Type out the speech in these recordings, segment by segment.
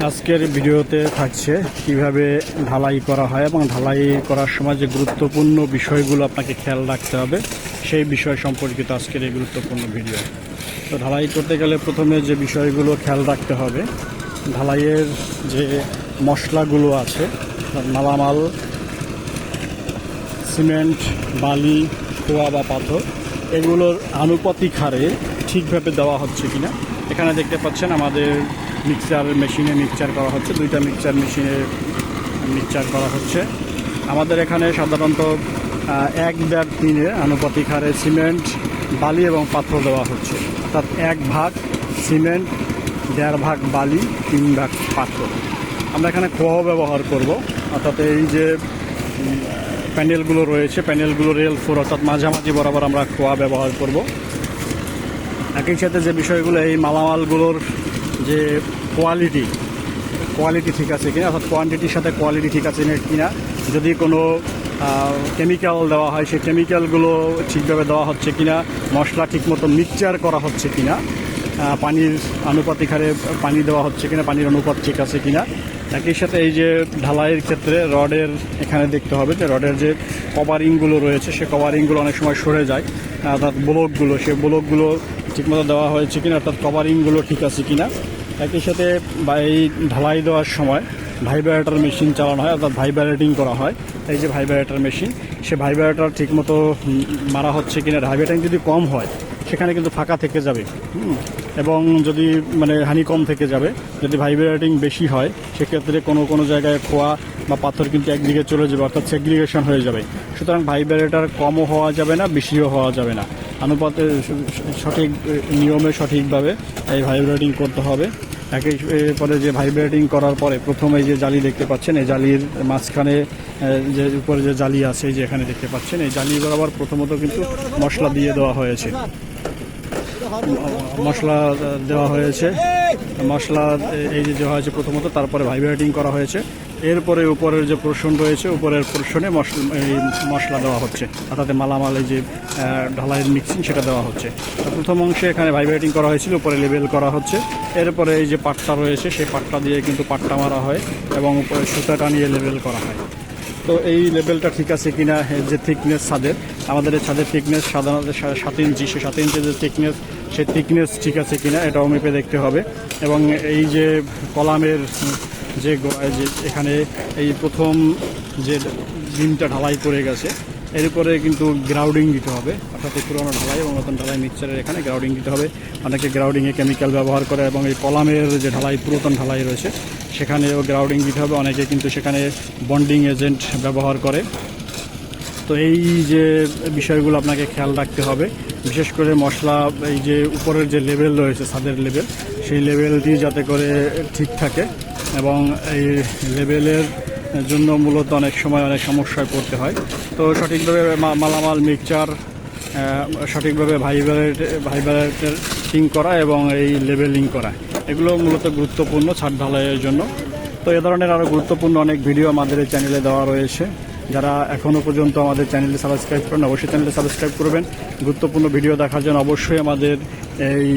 আজকের ভিডিওতে থাকছে কিভাবে ঢালাই করা হয় এবং ঢালাই করার সময় যে গুরুত্বপূর্ণ বিষয়গুলো আপনাকে খেয়াল রাখতে হবে সেই বিষয় সম্পর্কিত আজকের এই গুরুত্বপূর্ণ ভিডিও। তো ঢালাই করতে গেলে প্রথমে যে বিষয়গুলো খেয়াল রাখতে হবে, ঢালাইয়ের যে মশলাগুলো আছে, মালামাল, সিমেন্ট, বালি, খোয়া বা পাথর, এগুলোর আনুপাতিক হারে ঠিকভাবে দেওয়া হচ্ছে কিনা। এখানে দেখতে পাচ্ছেন আমাদের মিক্সচার মেশিনে মিক্সচার করা হচ্ছে, দুইটা মিক্সচার মেশিনে মিক্সচার করা হচ্ছে। আমাদের এখানে সাধারণত 1/3 আনুপাতিক হারে সিমেন্ট, বালি এবং পাথর দেওয়া হচ্ছে, অর্থাৎ 1 ভাগ সিমেন্ট, 1.5 ভাগ বালি, 3 ভাগ পাথর। আমরা এখানে খোয়াও ব্যবহার করব, অর্থাৎ এই যে প্যানেলগুলো রয়েছে, প্যানেলগুলো রেল ফোর অর্থাৎ মাঝামাঝি বরাবর আমরা খোয়া ব্যবহার করব। একই সাথে যে বিষয়গুলো, এই মালামালগুলোর যে কোয়ালিটি ঠিক আছে কিনা, অর্থাৎ কোয়ান্টিটির সাথে কোয়ালিটি ঠিক আছে কিনা। যদি কোনো কেমিক্যাল দেওয়া হয়, সেই কেমিক্যালগুলো ঠিকভাবে দেওয়া হচ্ছে কিনা, মশলা ঠিকমতো মিক্সচার করা হচ্ছে কিনা, পানির আনুপাতিক হারে পানি দেওয়া হচ্ছে কিনা, পানির অনুপাত ঠিক আছে কিনা। একই সাথে এই যে ঢালাইয়ের ক্ষেত্রে রডের এখানে দেখতে হবে যে রডের যে কভারিংগুলো রয়েছে, সে কভারিংগুলো অনেক সময় সরে যায়, অর্থাৎ ব্লকগুলো, সেই ব্লকগুলো ঠিকমতো দেওয়া হয়েছে কিনা, অর্থাৎ কভারিংগুলো ঠিক আছে কিনা। একই সাথে বা এই ঢালাই দেওয়ার সময় ভাইব্রেটর মেশিন চালানো হয়, অর্থাৎ ভাইব্রেটিং করা হয়। এই যে ভাইব্রেটর মেশিন, সে ভাইব্রেটর ঠিকমতো মারা হচ্ছে কিনা। ভাইব্রেটিং যদি কম হয় সেখানে কিন্তু ফাঁকা থেকে যাবে, এবং যদি হানি কম থেকে যাবে। যদি ভাইব্রেটিং বেশি হয় সেক্ষেত্রে কোনো জায়গায় খোয়া বা পাথর কিন্তু একদিকে চলে যাবে, অর্থাৎ সেগ্রিগেশন হয়ে যাবে। সুতরাং ভাইব্রেটর কমও হওয়া যাবে না, বেশিও হওয়া যাবে না, অনুপাতে সঠিক নিয়মে সঠিকভাবে এই ভাইব্রেটিং করতে হবে। এরপরে যে ভাইব্রেটিং করার পরে প্রথমে যে জালি দেখতে পাচ্ছেন, এই জালির মাঝখানে যে উপরে যে জালি আছে, এই যে এখানে দেখতে পাচ্ছেন, এই জালি বরাবর প্রথমত কিন্তু মশলা দিয়ে দেওয়া হয়েছে, মশলা এই যে দেওয়া হয়েছে প্রথমত, তারপরে ভাইব্রেটিং করা হয়েছে। এরপরে উপরের যে পোর্শন রয়েছে, উপরের পোর্শনে মশলা দেওয়া হচ্ছে, অর্থাৎ মালামাল এই যে ঢালাইয়ের মিক্সিং সেটা দেওয়া হচ্ছে। প্রথম অংশে এখানে ভাইব্রেটিং করা হয়েছিল, উপরে লেবেল করা হচ্ছে। এরপরে এই যে পাটটা রয়েছে, সেই পাটটা দিয়ে কিন্তু পাটটা মারা হয় এবং সুতাটা নিয়ে লেবেল করা হয়। তো এই লেভেলটা ঠিক আছে কিনা, যে থিকনেস ছাদের, আমাদের এই ছাদের থিকনেস সাধারণত 7 ইঞ্চি, সে 7 ইঞ্চি যে থিকনেস, সেই থিকনেস ঠিক আছে কিনা এটাও মেপে দেখতে হবে। এবং এই যে কলামের যে এখানে এই প্রথম যে বিমটা ঢালাই করে গেছে, এর উপরে কিন্তু গ্রাউডিং দিতে হবে, অর্থাৎ এই পুরোনো ঢালাই এবং নতুন ঢালাই মিক্সচারের এখানে গ্রাউডিং দিতে হবে। অনেকে গ্রাউডিংয়ে কেমিক্যাল ব্যবহার করে, এবং এই কলামের যে ঢালাই, পুরাতন ঢালাই রয়েছে, সেখানেও গ্রাউডিং দিতে হবে। অনেকে কিন্তু সেখানে বন্ডিং এজেন্ট ব্যবহার করে। তো এই যে বিষয়গুলো আপনাকে খেয়াল রাখতে হবে, বিশেষ করে মশলা, এই যে উপরের যে লেভেল রয়েছে, ছাদের লেভেল, সেই লেভেলটি যাতে করে ঠিক থাকে। এবং এই লেভেলের জন্য মূলত অনেক সময় অনেক সমস্যায় পড়তে হয়। তো সঠিকভাবে মালামাল মিক্সচার, সঠিকভাবে ভাইব্রেটিং করা এবং এই লেভেলিং করা, এগুলো মূলত গুরুত্বপূর্ণ ছাদ ঢালাইয়ের জন্য। তো এ ধরনের আরও গুরুত্বপূর্ণ অনেক ভিডিও আমাদের এই চ্যানেলে দেওয়া রয়েছে। যারা এখনও পর্যন্ত আমাদের চ্যানেলটি সাবস্ক্রাইব করেন, অবশ্যই চ্যানেলটি সাবস্ক্রাইব করবেন। গুরুত্বপূর্ণ ভিডিও দেখার জন্য অবশ্যই আমাদের এই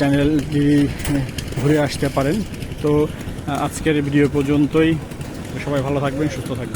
চ্যানেলটি ঘুরে আসতে পারেন। তো আজকের ভিডিও পর্যন্তই, সবাই ভালো থাকবেন, সুস্থ থাকবেন।